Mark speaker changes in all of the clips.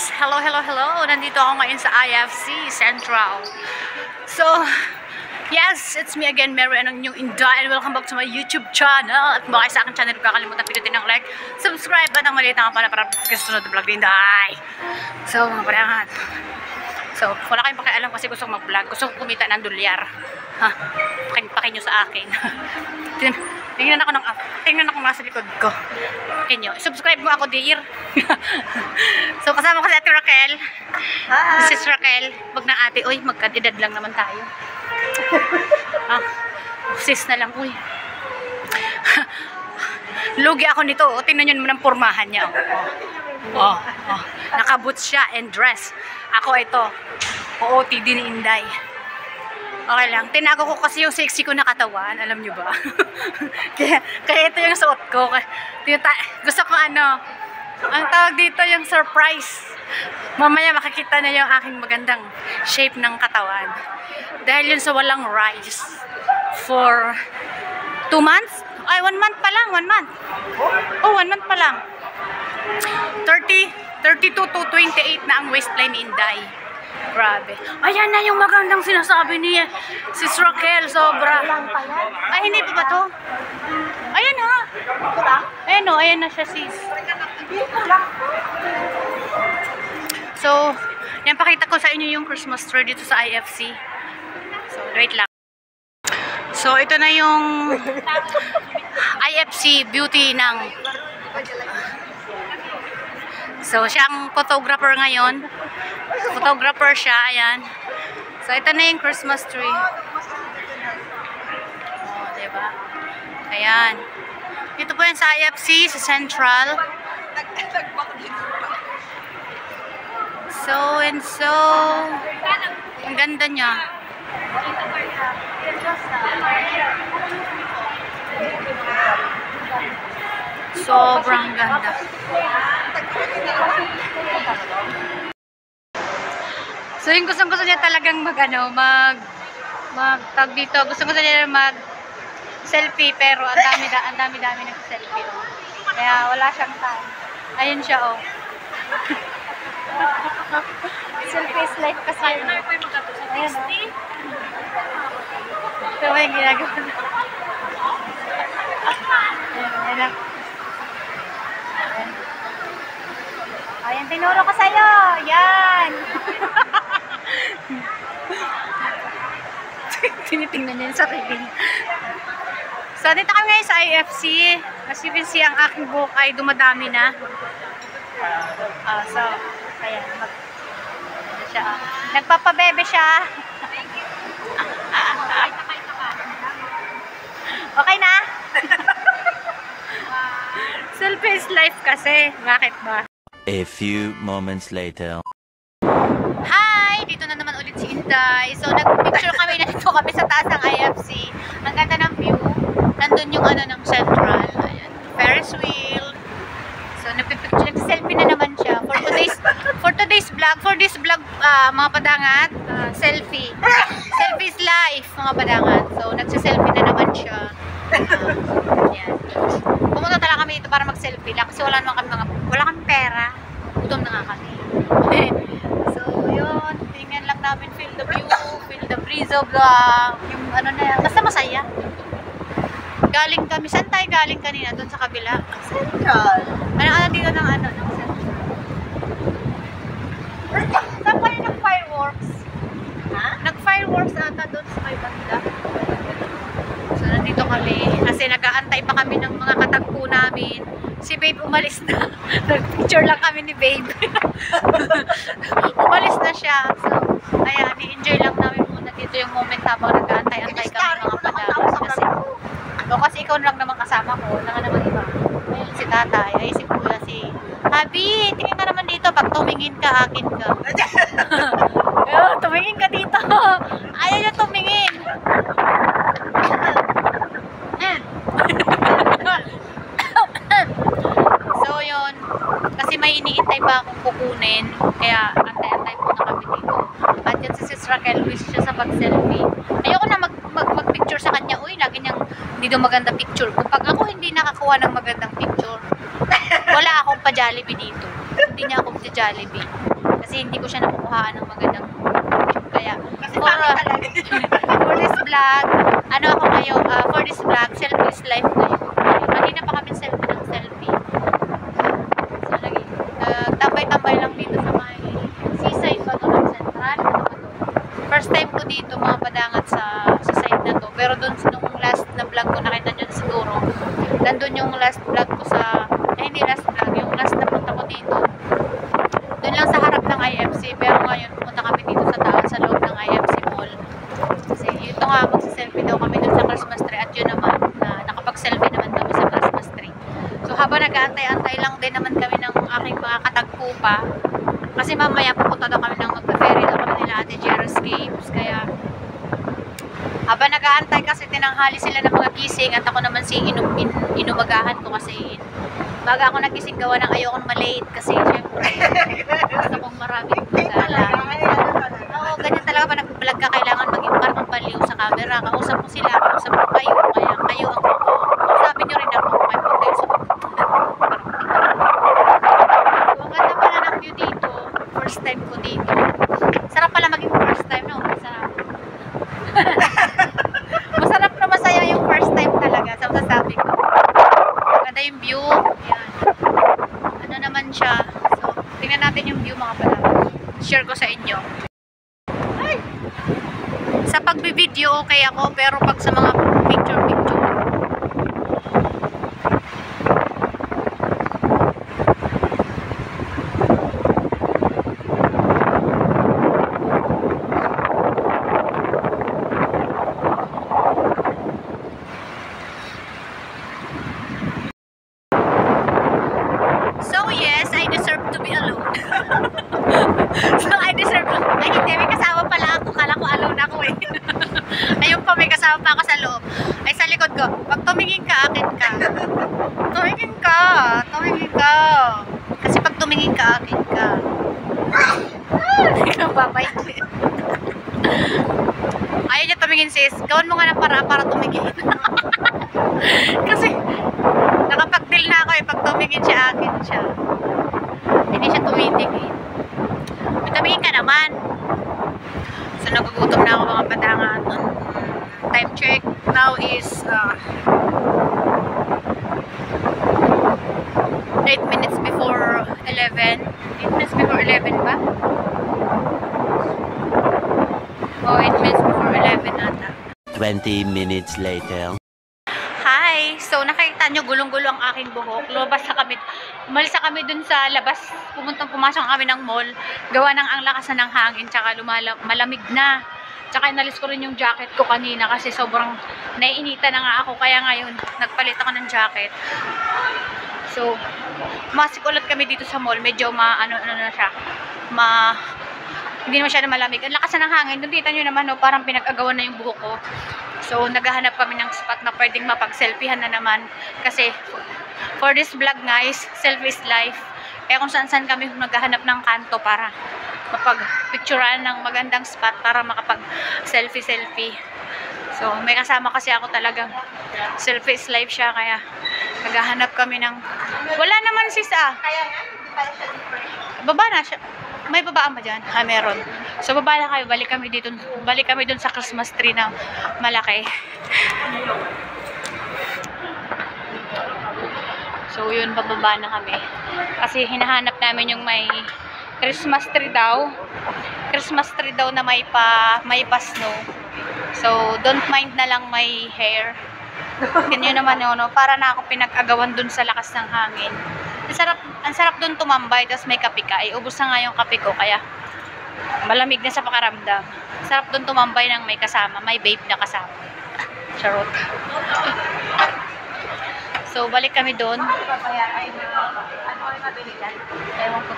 Speaker 1: guys! Hello! Nandito ako ngayon sa IFC Central. So, yes, it's me again, Mary, and ang inyong Inday, and welcome back to my YouTube channel. At baka sa aking channel, huwag kakalimutan pindutin ng like, subscribe, at ang maliit na para kasunod na vlog ni Inday. So, mga parangan. So, wala kayong pakialam kasi gusto kong mag-vlog. Gusto kong kumita ng dolyar. Ha? Pakin nyo sa akin. Tingnan ako nasa likod ko. Inyo, subscribe mo ako, dear. So, kasama ko si Ate Raquel.
Speaker 2: Hi.
Speaker 1: This is Raquel. Wag na ate. Uy, magkantidad lang naman tayo. Sis na lang, uy. Lugi ako nito. Oh. Tingnan nyo naman ang pormahan niya. Oh. Nakaboots siya and dress. Ako ito. OOTD ni Inday. Okay lang. Tinago ko kasi yung sexy ko na katawan. Alam nyo ba? kaya ito yung suot ko. Gusto ko ang tawag dito yung surprise. Mamaya makikita na yung aking magandang shape ng katawan. Dahil yun sa walang rice. For 2 months? Ay, 1 month pa lang. 1 month. Oh, 1 month pa lang. 32 to 28 na ang waistline ni Inday. Grabe. Ayan na yung magandang sinasabi ni Sis Raquel. Sobra. Ay, hindi pa ba to? Ayan ha. Ayan o, ayan na siya, sis. So, yan, pakita ko sa inyo yung Christmas tree dito sa IFC. So, wait lang. So, ito na yung IFC beauty ng... So, siyang photographer ngayon. Photographer siya, ayan. So, ito na yung Christmas tree. Oh, diba? Ayan. Ito po yan sa IFC, sa Central. So, and so. Ang ganda niya. Sobrang ganda. So, yung gusto niya talagang tag dito. Gusto niya mag-selfie, pero ang dami nag-selfie. Oh. Kaya wala siyang time. Ayun siya, oh. Selfie is life kasi. Ayun, oh. Ito ba yung ginagawa na? Ayun. Ayan, tinuro ko sa'yo. Yan. Tinitingnan niya yung sarili niya. So, dito kami ngayon sa IFC. As you can see, ang aking buhok ay dumadami na. So, ayan. Nagpapabebe siya. Okay na? Selfie is life kasi. Bakit ba?
Speaker 3: A few moments later.
Speaker 1: Hi! Dito na naman ulit si Inday. So, nag-picture kami na dito kami sa taas ng IFC. Ang ganda ng view. Nandun yung ng Central. Ayan. Ferris wheel. So, nag-selfie na naman siya. For this vlog, mga padangat, selfie. Selfie is life, mga padangat. So, nagsiselfie na naman siya. Ayan. Pumunta talaga kami dito para mag-selfie lang kasi wala kami pera. Gutom na nga kami. So, yun. Tingnan lang namin, feel the view, feel the breeze of the, yung na yan. Basta masaya. Galing kami. Saan tayo galing kanina? Doon sa kabila.
Speaker 2: Central.
Speaker 1: Dito ng Central. Saan kayo nag-fireworks?
Speaker 2: Ha?
Speaker 1: Nag-fireworks ata doon sa may banda. So, nandito kami. Kasi nag-aantay pa kami ng mga katagpo namin. Si Babe umalis na. Nag-picture lang kami ni Babe. Umalis na siya. So, ayan, i-enjoy lang namin muna dito yung moment habang nag-aantay-antay kami mga padakas. Kasi ikaw lang naman kasama ko. Wala nga naman iba. Ayun, si tatay. Ay, si kuya, si Habi, tingin ka naman dito. Pag tumingin ka, akin ka. Ayun, tumingin ka dito. Ayaw niya tumingin. So, yun. Kasi may iniintay pa akong kukunin. Kaya, antay-antay muna kami dito. At yun si Sis Raquel, wish siya sa pag-selfie. Ayoko na mag-picture sa kanya. Uy, lagi niyang hindi daw maganda picture. Kapag ako hindi nakakuha ng magandang picture, wala akong pa-Jollibee dito. hindi niya ako sa Jollibee. Kasi hindi ko siya nakukuhaan ng magandang picture. Kaya,
Speaker 2: Kasi pangit talaga.
Speaker 1: for this vlog, ano ako ngayon, for this vlog, selfie is life ngayon. Kanina pa kami selfie ng selfie. So, lagi, tambay-tambay lang dito sa may seaside ba ito ng Central. First time ko dito mga padangat sa side na to. Pero doon nung last na vlog ko, nakita nyo siguro, nandun yung last vlog ko sa, hindi last vlog, yung last na punta ko dito. Doon lang sa harap ng IFC. Pero ngayon, pumunta kami dito sa taas, sa loob ng IFC Mall. Kasi ito nga, magsa-selfie daw kami doon sa Christmas tree. At yun naman, nakapag-selfie naman kami sa Christmas tree. So habang nag-aantay-antay lang din naman kami ng aking mga katagpo pa. Kasi mamaya pupunta daw kami ng magpe-ferry daw kami nila Ate Jera's Caves. Kaya habang nag-aantay kasi tinanghali sila ng mga gising at ako naman inumagahan ko kasi baga ako nagising gawa ng ayokong malate kasi syempre gusto kong maraming magala. Oo, ganyan talaga pa nag-vlog ka, kailangan maging parang baliw sa camera. Kausap mo sila, kausap mo kayo, kaya kayo ang kausapin nyo rin ako kaya pag kayo sumunod. So, ang ganda pala ng view dito. First time ko dito. Sarap pala maging first time, no? Masarap. Masarap na masaya yung first time talaga. Sa masasabi ko. Maganda yung view. Yan. Ano naman siya. So, tingnan natin yung view mga pala. Share ko sa inyo. Ay! Sa pagbi-video okay ako, pero pag sa mga picture-picture, pa ako sa loob. Ay, sa likod ko. Pag tumingin ka, akin ka. Tumingin ka. Tumingin ka. Kasi pag tumingin ka, akin ka. Hindi ka babait. Ayaw niya tumingin, sis. Gawin mo nga ng para tumingin. Kasi, nakapag-deal na ako eh. Pag tumingin siya, akin siya. Hindi siya tumitingin. Tumingin ka naman. So, nagugutom na ako mga padangan. Time check now is 8 minutes before 11. 8 minutes before 11 ba? Oh, 8 minutes before 11 ata.
Speaker 3: 20 minutes later.
Speaker 1: Hi! So, nakikita nyo, gulong-gulo ang aking buhok. Lumabas na kami. Umalis na kami dun sa labas. Pumasok kami ng mall. Gawa ng ang lakas ng hangin. Tsaka malamig na. Tsaka inalis ko rin yung jacket ko kanina kasi sobrang naiinita na nga ako. Kaya ngayon, nagpalit ako ng jacket. So, masik ulit kami dito sa mall. Medyo ano na siya. Hindi naman siya na malamig. Ang lakas ng hangin. Doon kita nyo naman, no, parang pinag-agawan na yung buhok ko. So, naghahanap kami ng spot na pwedeng mapag-selfiehan na naman. Kasi, for this vlog guys, selfie is life. Kaya kung saan-saan kami naghahanap ng kanto para mapag-picturean ng magandang spot para makapag-selfie. So, may kasama kasi ako talagang selfie is life siya. Kaya, naghahanap kami ng... Wala naman sis ah.
Speaker 2: Kaya nga, hindi pala siya different.
Speaker 1: Baba na siya. May babaan ba dyan? Ah, meron. So, baba na kayo. Balik kami dun sa Christmas tree na malaki. So, yun, bababa na kami. Kasi hinahanap namin yung may Christmas tree daw. Christmas tree daw na may pa-snow. So, don't mind na lang may hair. Ganyan naman yun, no? Para na ako pinag-agawan dun sa lakas ng hangin. Ang sarap dun tumambay, tapos may kape ka. Ubus na nga yung kape ko, kaya malamig na sa pakaramdam. Sarap dun tumambay ng may kasama, may babe na kasama. Charot. So, balik kami dun.
Speaker 2: Ano ay mabili yan? Ewan ko.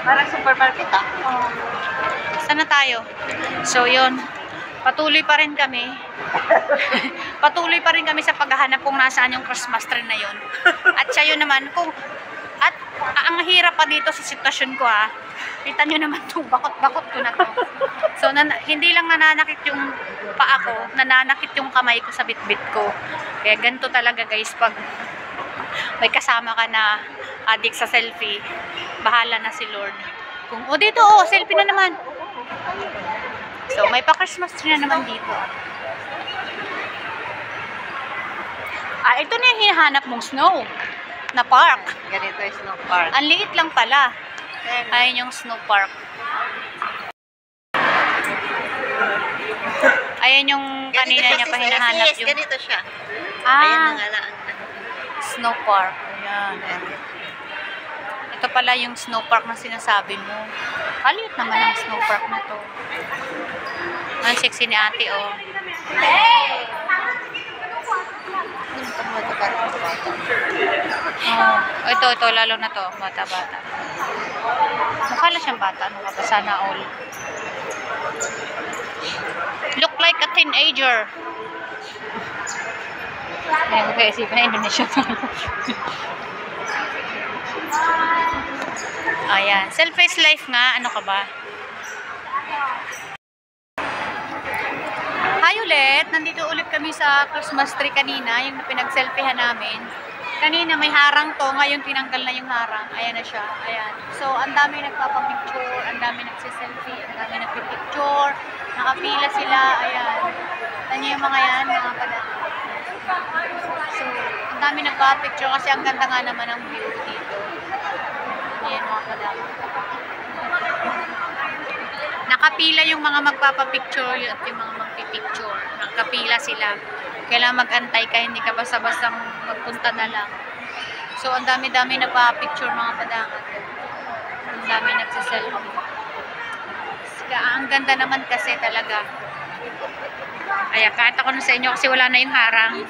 Speaker 2: Parang supermarket ah.
Speaker 1: Sana tayo. So, yun. Patuloy pa rin kami. Patuloy pa rin kami sa paghahanap kung nasaan yung Christmas tree na yun. At siya yun naman, at ang hirap pa dito sa sitwasyon ko ha. Kita nyo naman itong bakot-bakot ko na to. So, hindi lang nananakit yung paa ko, nananakit yung kamay ko sa bitbit ko. Kaya ganito talaga guys, pag may kasama ka na addict sa selfie. Bahala na si Lord. Kung, dito, selfie na naman. So, may pa-Christmas tree na naman dito. Ito na yung hinahanap mong snow na park.
Speaker 2: Ganito yung snow park.
Speaker 1: Ang liit lang pala. Ayun yung snow park. Ayan yung kanina niya pa hinahanap yung...
Speaker 2: Ganito siya. Ayan na nga lang.
Speaker 1: Snow park. Ayan. Ito pala yung snow park na sinasabi mo. Kaliit naman ang snow park na to. Ang sexy ni ate, oh. Ito, lalo na to. Bata-bata. Mukha lang siyang bata. Ano ka ba? Sana all. Look like a teenager. Ayan, kaya isipin na Indonesia. Ayan. Selfies life nga. Ano ka ba? Hi ulit. Nandito ulit kami sa Christmas tree kanina. Yung pinag-selfiehan namin. Kanina may harang to. Ngayon tinanggal na yung harang. Ayan na siya. Ayan. So, ang dami nagpapapicture. Ang dami nagsiselfie. Ang dami nagpipicture. Nakapila sila. Ayan. Ano yung mga yan? Mga pala. So, ang dami nagpapicture kasi ang ganda nga naman ang view dito. Ayan mga kadama. Nakapila yung mga magpapapicture at yung mga magpipicture. Nakapila sila. Kailangan mag-antay ka, hindi ka basta-basta magpunta na lang. So, ang dami-dami nagpapicture mga padangat. Ang dami nagsiselfie. Ang ganda naman kasi talaga. Ayan, kahit ako na sa inyo kasi wala na yung harang.